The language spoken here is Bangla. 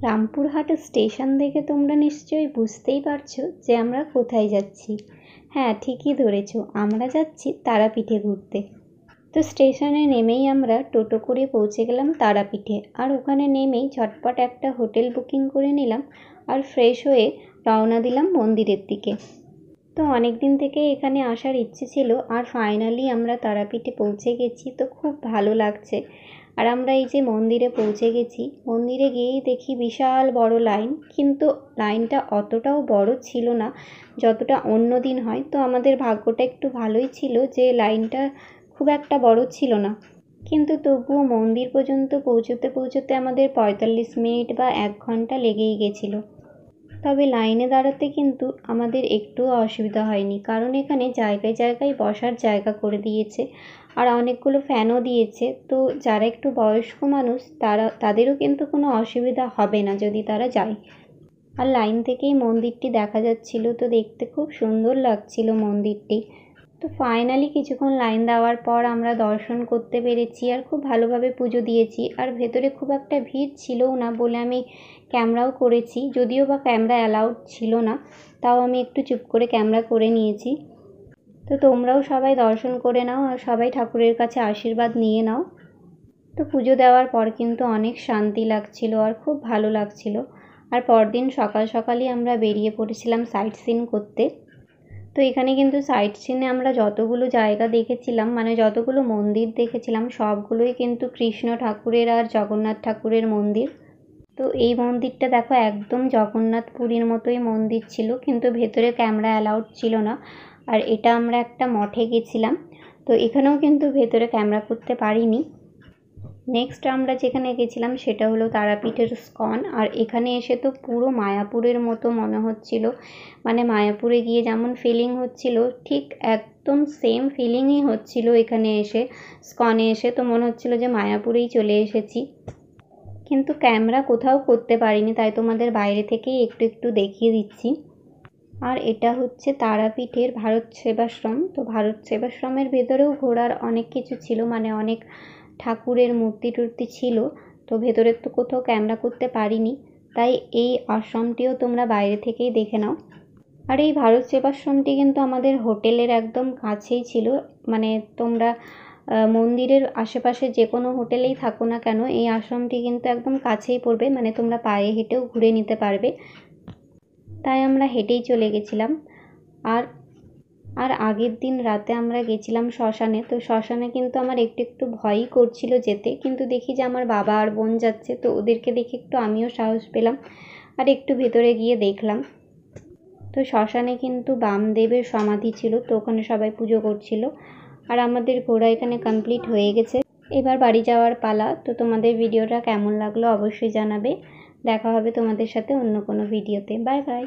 রামপুরহাট স্টেশন দেখে তোমরা নিশ্চয়ই বুঝতেই পারছো যে আমরা কোথায় যাচ্ছি। হ্যাঁ, ঠিকই ধরেছো, আমরা যাচ্ছি তারাপীঠে ঘুরতে। তো স্টেশনে নেমেই আমরা টোটো করে পৌঁছে গেলাম তারাপীঠে, আর ওখানে নেমেই ঝটপট একটা হোটেল বুকিং করে নিলাম আর ফ্রেশ হয়ে রওনা দিলাম মন্দিরের দিকে। তো অনেক দিন থেকে এখানে আসার ইচ্ছে ছিল, আর ফাইনালি আমরা তারাপীঠে পৌঁছে গেছি, তো খুব ভালো লাগছে। আর আমরা এই যে মন্দিরে পৌঁছে গেছি, মন্দিরে গিয়েই দেখি বিশাল বড় লাইন, কিন্তু লাইনটা অতটাও বড় ছিল না যতটা অন্য দিন হয়। তো আমাদের ভাগ্যটা একটু ভালোই ছিল যে লাইনটা খুব একটা বড় ছিল না, কিন্তু তবুও মন্দির পর্যন্ত পৌঁছতে পৌঁছতে আমাদের 45 মিনিট বা 1 ঘন্টা লেগেই গেছিলো। তবে লাইনে দাঁড়াতে কিন্তু আমাদের একটুও অসুবিধা হয়নি, কারণ এখানে জায়গায় জায়গায় বসার জায়গা করে দিয়েছে আর অনেকগুলো ফ্যানও দিয়েছে। তো যারা একটু বয়স্ক মানুষ তাদেরও কিন্তু কোনো অসুবিধা হবে না যদি তারা যায়। আর লাইন থেকেই মন্দিরটি দেখা যাচ্ছিল, তো দেখতে খুব সুন্দর লাগছিল মন্দিরটি। তো ফাইনালি কিছুক্ষণ লাইন দেওয়ার পর আমরা দর্শন করতে পেরেছি আর খুব ভালোভাবে পুজো দিয়েছি। আর ভেতরে খুব একটা ভিড় ছিলও না বলে আমি ক্যামেরাও করেছি, যদিও বা ক্যামেরা অ্যালাউড ছিল না, তাও আমি একটু চুপ করে ক্যামেরা করে নিয়েছি। তো তোমরাও সবাই দর্শন করে নাও আর সবাই ঠাকুরের কাছে আশীর্বাদ নিয়ে নাও। তো পুজো দেওয়ার পর কিন্তু অনেক শান্তি লাগছিল আর খুব ভালো লাগছিল। আর পরদিন সকাল সকালই আমরা বেরিয়ে পড়েছিলাম সাইট সিন করতে। তো এখানে কিন্তু সাইট সিনে আমরা যতগুলো জায়গা দেখেছিলাম, মানে যতগুলো মন্দির দেখেছিলাম, সবগুলোই কিন্তু কৃষ্ণ ঠাকুরের আর জগন্নাথ ঠাকুরের মন্দির। তো এই মন্দিরটা দেখো একদম জগন্নাথ পুরীর মতোই মন্দির ছিল, কিন্তু ভেতরে ক্যামেরা অ্যালাউড ছিল না। আর এটা আমরা একটা মঠে গেছিলাম, তো এখানেও কিন্তু ভেতরে ক্যামেরা করতে পারিনি। নেক্সট আমরা যেখানে গেছিলাম সেটা হলো তারাপীঠের স্কন। আর এখানে এসে তো পুরো মায়াপুরের মতো মনে হচ্ছিল, মানে মায়াপুরে গিয়ে যেমন ফিলিং হচ্ছিল ঠিক একদম সেম ফিলিংই হচ্ছিল এখানে এসে, স্কনে এসে। তো মনে হচ্ছিল যে মায়াপুরেই চলে এসেছি, কিন্তু ক্যামেরা কোথাও করতে পারিনি, তাই তোমাদের বাইরে থেকেই একটু একটু দেখিয়ে দিচ্ছি। আর এটা হচ্ছে তারাপীঠের ভারত সেবাশ্রম। তো ভারত সেবাশ্রমের ভেতরেও ঘোরার অনেক কিছু ছিল, মানে অনেক ঠাকুরের মূর্তি টূর্তি ছিল। তো ভেতরে তো কোথাও ক্যামেরা করতে পারিনি, তাই এই আশ্রমটিও তোমরা বাইরে থেকেই দেখে নাও। আর এই ভারত সেবাশ্রমটি কিন্তু আমাদের হোটেলের একদম কাছেই ছিল, মানে তোমরা মন্দিরের আশেপাশে যে কোনো হোটেলেই থাকো না কেন, এই আশ্রমটি কিন্তু একদম কাছেই পড়বে, মানে তোমরা পায়ে হেঁটেও ঘুরে নিতে পারবে। তাই আমরা হেঁটেই চলে গেছিলাম। আর আর আগের দিন রাতে আমরা গেছিলাম শ্মশানে। তো শ্মশানে কিন্তু আমার একটু একটু ভয়ই করছিল যেতে, কিন্তু দেখি যে আমার বাবা আর বোন যাচ্ছে, তো ওদেরকে দেখে একটু আমিও সাহস পেলাম আর একটু ভেতরে গিয়ে দেখলাম। তো শ্মশানে কিন্তু বামদেবের সমাধি ছিল, তো ওখানে সবাই পুজো করছিল। আর আমাদের ঘোরা এখানে কমপ্লিট হয়ে গেছে, এবার বাড়ি যাওয়ার পালা। তো তোমাদের ভিডিওটা কেমন লাগলো অবশ্যই জানাবে। দেখা হবে তোমাদের সাথে অন্য কোনো ভিডিওতে। Bye bye.